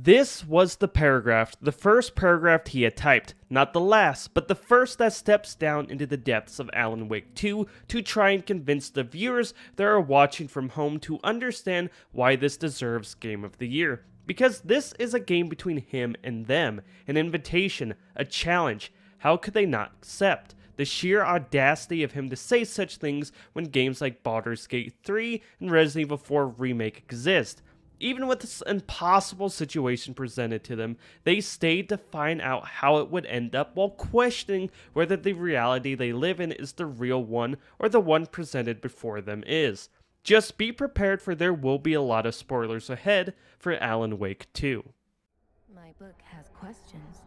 This was the paragraph, the first paragraph he had typed, not the last, but the first that steps down into the depths of Alan Wake 2 to try and convince the viewers that are watching from home to understand why this deserves Game of the Year. Because this is a game between him and them, an invitation, a challenge. How could they not accept? The sheer audacity of him to say such things when games like Baldur's Gate 3 and Resident Evil 4 Remake exist. Even with this impossible situation presented to them, they stayed to find out how it would end up while questioning whether the reality they live in is the real one or the one presented before them is. Just be prepared, for there will be a lot of spoilers ahead for Alan Wake 2. My book has questions.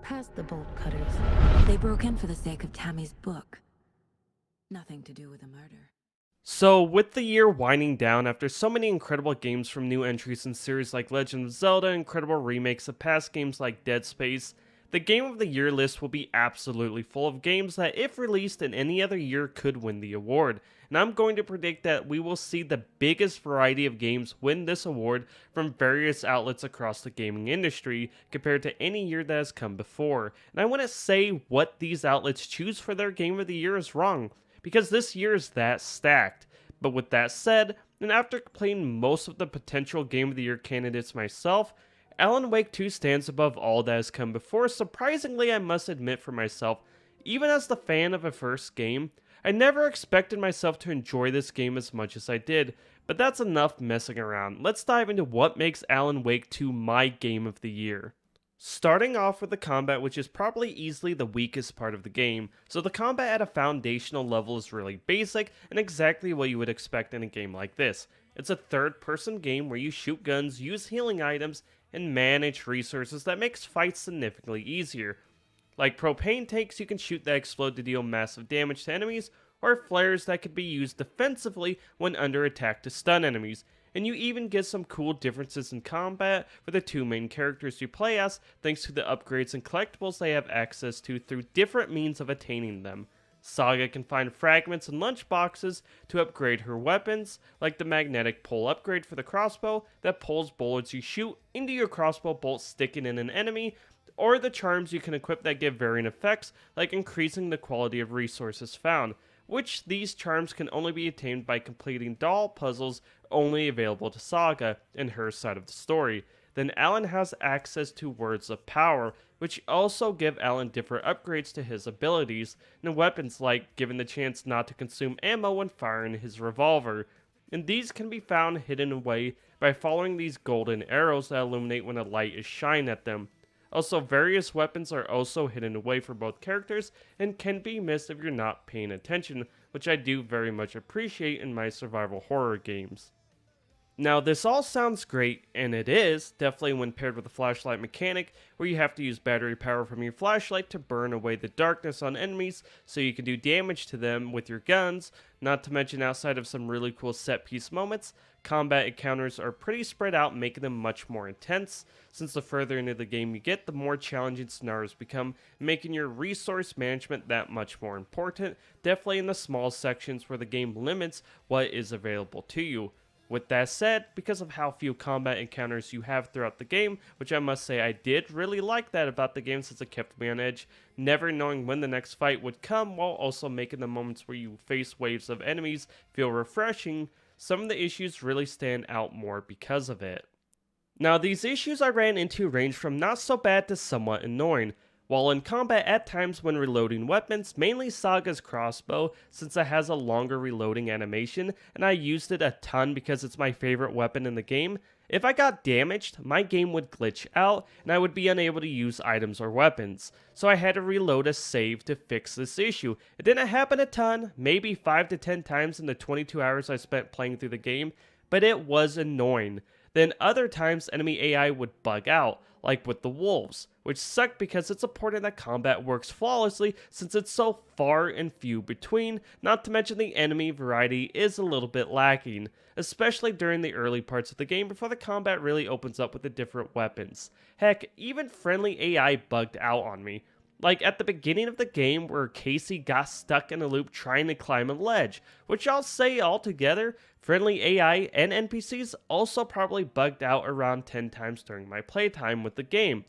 Past the bolt cutters. They broke in for the sake of Tammy's book. Nothing to do with a murder. So, with the year winding down after so many incredible games from new entries in series like Legend of Zelda, incredible remakes of past games like Dead Space, the Game of the Year list will be absolutely full of games that, if released in any other year, could win the award. And I'm going to predict that we will see the biggest variety of games win this award from various outlets across the gaming industry compared to any year that has come before. And I want to say what these outlets choose for their Game of the Year is wrong, because this year is that stacked. But with that said, and after playing most of the potential Game of the Year candidates myself, Alan Wake 2 stands above all that has come before. Surprisingly, I must admit for myself, even as the fan of a first game, I never expected myself to enjoy this game as much as I did, but that's enough messing around. Let's dive into what makes Alan Wake 2 my Game of the Year. Starting off with the combat, which is probably easily the weakest part of the game, so the combat at a foundational level is really basic and exactly what you would expect in a game like this. It's a third-person game where you shoot guns, use healing items, and manage resources that makes fights significantly easier. Like propane tanks you can shoot that explode to deal massive damage to enemies, or flares that could be used defensively when under attack to stun enemies. And you even get some cool differences in combat for the two main characters you play as, thanks to the upgrades and collectibles they have access to through different means of attaining them. Saga can find fragments and lunchboxes to upgrade her weapons, like the magnetic pull upgrade for the crossbow that pulls bullets you shoot into your crossbow bolt sticking in an enemy, or the charms you can equip that give varying effects, like increasing the quality of resources found, which these charms can only be attained by completing doll puzzles only available to Saga in her side of the story. Then Alan has access to Words of Power, which also give Alan different upgrades to his abilities, and weapons like giving the chance not to consume ammo when firing his revolver. And these can be found hidden away by following these golden arrows that illuminate when a light is shined at them. Also, various weapons are also hidden away for both characters and can be missed if you're not paying attention, which I do very much appreciate in my survival horror games. Now, this all sounds great, and it is, definitely when paired with a flashlight mechanic, where you have to use battery power from your flashlight to burn away the darkness on enemies so you can do damage to them with your guns, not to mention outside of some really cool set-piece moments, combat encounters are pretty spread out, making them much more intense, since the further into the game you get, the more challenging scenarios become, making your resource management that much more important, definitely in the small sections where the game limits what is available to you. With that said, because of how few combat encounters you have throughout the game, which I must say I did really like that about the game since it kept me on edge, never knowing when the next fight would come while also making the moments where you face waves of enemies feel refreshing, some of the issues really stand out more because of it. Now, these issues I ran into range from not so bad to somewhat annoying. While in combat at times when reloading weapons, mainly Saga's crossbow since it has a longer reloading animation and I used it a ton because it's my favorite weapon in the game, if I got damaged, my game would glitch out and I would be unable to use items or weapons. So I had to reload a save to fix this issue. It didn't happen a ton, maybe 5 to 10 times in the 22 hours I spent playing through the game, but it was annoying. Then other times enemy AI would bug out, like with the wolves, which sucked because it's important that combat works flawlessly since it's so far and few between, not to mention the enemy variety is a little bit lacking, especially during the early parts of the game before the combat really opens up with the different weapons. Heck, even friendly AI bugged out on me. Like at the beginning of the game where Casey got stuck in a loop trying to climb a ledge, which I'll say altogether, friendly AI and NPCs also probably bugged out around 10 times during my playtime with the game.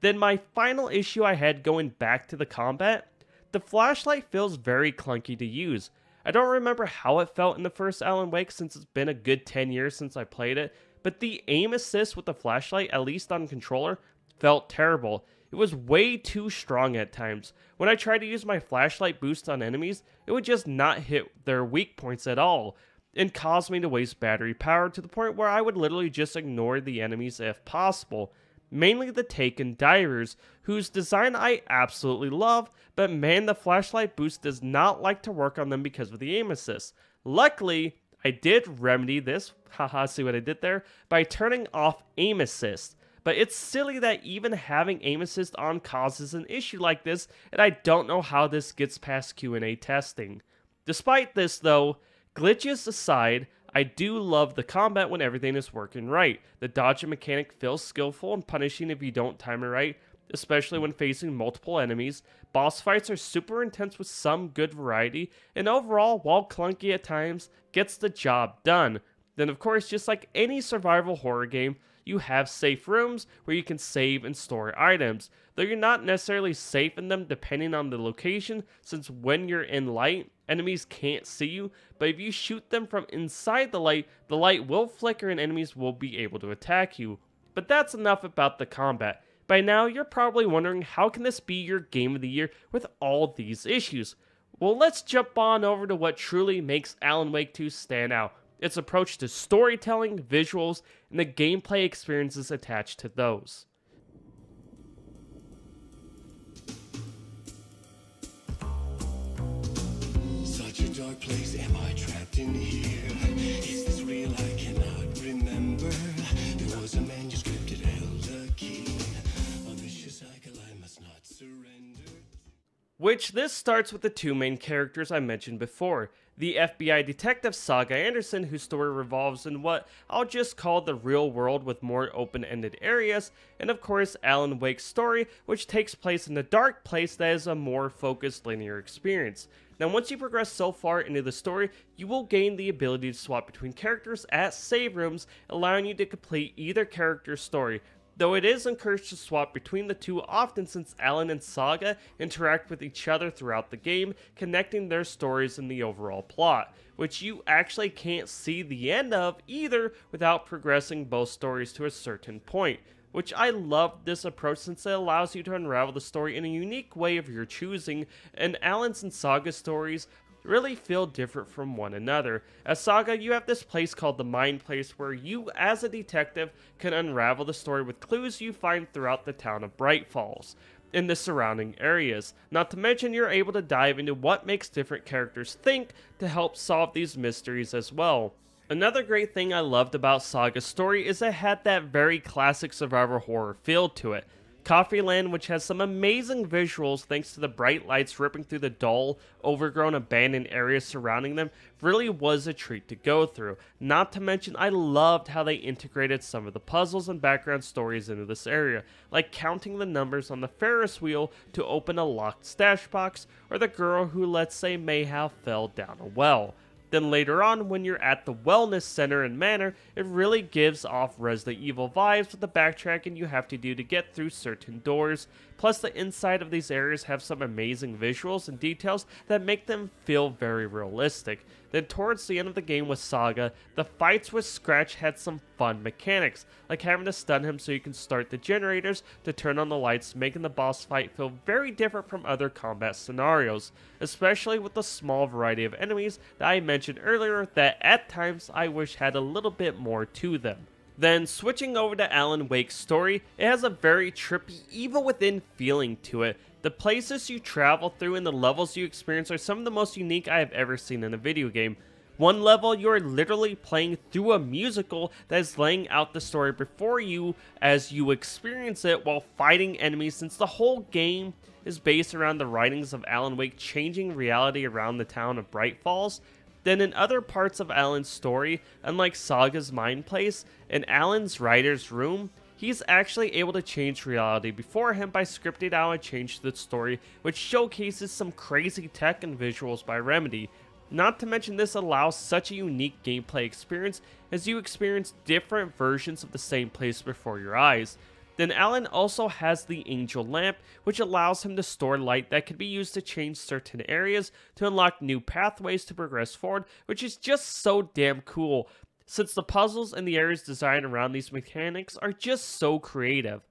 Then my final issue I had going back to the combat, the flashlight feels very clunky to use. I don't remember how it felt in the first Alan Wake since it's been a good 10 years since I played it, but the aim assist with the flashlight, at least on controller, felt terrible. It was way too strong at times. When I tried to use my flashlight boost on enemies, it would just not hit their weak points at all, and cause me to waste battery power to the point where I would literally just ignore the enemies if possible. Mainly the Taken Divers, whose design I absolutely love, but man, the flashlight boost does not like to work on them because of the aim assist. Luckily, I did remedy this, haha, see what I did there, by turning off aim assist. But it's silly that even having aim assist on causes an issue like this, and I don't know how this gets past Q&A testing. Despite this though, glitches aside, I do love the combat when everything is working right. The dodging mechanic feels skillful and punishing if you don't time it right, especially when facing multiple enemies. Boss fights are super intense with some good variety, and overall, while clunky at times, gets the job done. Then of course, just like any survival horror game, you have safe rooms where you can save and store items, though you're not necessarily safe in them depending on the location, since when you're in light, enemies can't see you, but if you shoot them from inside the light will flicker and enemies will be able to attack you. But that's enough about the combat. By now, you're probably wondering how can this be your game of the year with all these issues? Well, let's jump on over to what truly makes Alan Wake 2 stand out. Its approach to storytelling, visuals, and the gameplay experiences attached to those. Such a dark place, am I trapped in here? Is this real? I cannot remember. There was a manuscript, it held a key. A vicious cycle, I must not surrender. Which this starts with the two main characters I mentioned before. The FBI detective Saga Anderson, whose story revolves in what I'll just call the real world with more open-ended areas, and of course Alan Wake's story, which takes place in a dark place that is a more focused linear experience. Now once you progress so far into the story, you will gain the ability to swap between characters at save rooms, allowing you to complete either character's story, though it is encouraged to swap between the two often since Alan and Saga interact with each other throughout the game, connecting their stories in the overall plot, which you actually can't see the end of either without progressing both stories to a certain point. Which I love this approach since it allows you to unravel the story in a unique way of your choosing, and Alan's and Saga's stories really feel different from one another. As Saga, you have this place called the Mind Place where you, as a detective, can unravel the story with clues you find throughout the town of Bright Falls in the surrounding areas. Not to mention you're able to dive into what makes different characters think to help solve these mysteries as well. Another great thing I loved about Saga's story is it had that very classic survival horror feel to it. Coffeeland, which has some amazing visuals thanks to the bright lights ripping through the dull, overgrown, abandoned areas surrounding them, really was a treat to go through. Not to mention, I loved how they integrated some of the puzzles and background stories into this area, like counting the numbers on the Ferris wheel to open a locked stash box, or the girl who, let's say, may have fell down a well. Then later on, when you're at the wellness center and manor, it really gives off Resident Evil vibes with the backtracking you have to do to get through certain doors. Plus the inside of these areas have some amazing visuals and details that make them feel very realistic. Then towards the end of the game with Saga, the fights with Scratch had some fun mechanics, like having to stun him so you can start the generators to turn on the lights, making the boss fight feel very different from other combat scenarios, especially with the small variety of enemies that I mentioned earlier that at times I wish had a little bit more to them. Then, switching over to Alan Wake's story, it has a very trippy, evil within feeling to it. The places you travel through and the levels you experience are some of the most unique I have ever seen in a video game. One level, you are literally playing through a musical that is laying out the story before you as you experience it while fighting enemies, since the whole game is based around the writings of Alan Wake changing reality around the town of Bright Falls. Then in other parts of Alan's story, unlike Saga's Mind Place, in Alan's writer's room, he's actually able to change reality before him by scripting out a change to the story, which showcases some crazy tech and visuals by Remedy. Not to mention, this allows such a unique gameplay experience as you experience different versions of the same place before your eyes. Then Alan also has the Angel Lamp, which allows him to store light that can be used to change certain areas to unlock new pathways to progress forward, which is just so damn cool, since the puzzles and the areas designed around these mechanics are just so creative.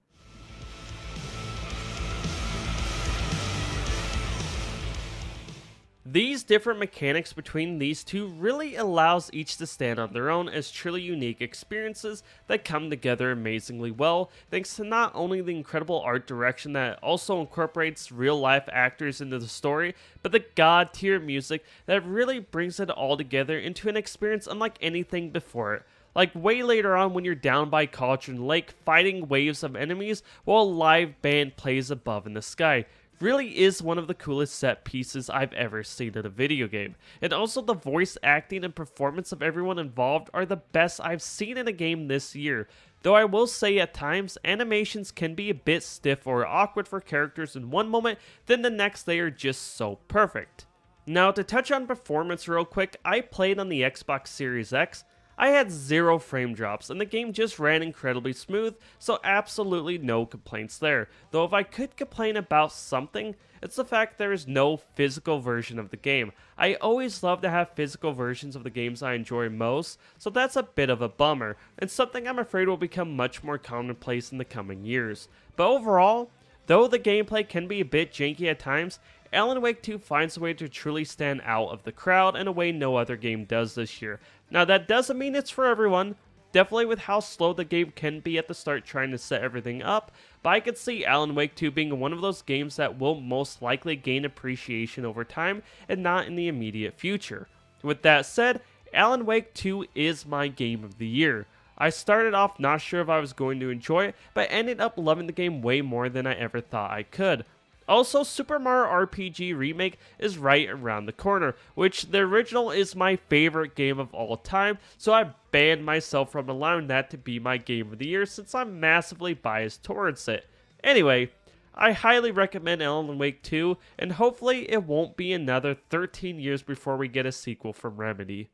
These different mechanics between these two really allows each to stand on their own as truly unique experiences that come together amazingly well, thanks to not only the incredible art direction that also incorporates real life actors into the story, but the god tier music that really brings it all together into an experience unlike anything before it. Like way later on when you're down by Cauldron Lake fighting waves of enemies while a live band plays above in the sky. Really is one of the coolest set pieces I've ever seen in a video game. And also the voice acting and performance of everyone involved are the best I've seen in a game this year. Though I will say at times, animations can be a bit stiff or awkward for characters in one moment, then the next they are just so perfect. Now to touch on performance real quick, I played on the Xbox Series X. I had 0 frame drops and the game just ran incredibly smooth, so absolutely no complaints there. Though if I could complain about something, it's the fact there is no physical version of the game. I always love to have physical versions of the games I enjoy most, so that's a bit of a bummer, and something I'm afraid will become much more commonplace in the coming years. But overall, though the gameplay can be a bit janky at times, Alan Wake 2 finds a way to truly stand out of the crowd in a way no other game does this year. Now that doesn't mean it's for everyone, definitely with how slow the game can be at the start trying to set everything up, but I could see Alan Wake 2 being one of those games that will most likely gain appreciation over time and not in the immediate future. With that said, Alan Wake 2 is my game of the year. I started off not sure if I was going to enjoy it, but ended up loving the game way more than I ever thought I could. Also, Super Mario RPG Remake is right around the corner, which the original is my favorite game of all time, so I banned myself from allowing that to be my game of the year since I'm massively biased towards it. Anyway, I highly recommend Alan Wake 2, and hopefully it won't be another 13 years before we get a sequel from Remedy.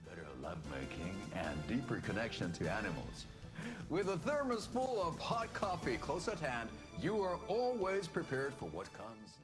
Better lovemaking and deeper connection to animals. With a thermos full of hot coffee close at hand, you are always prepared for what comes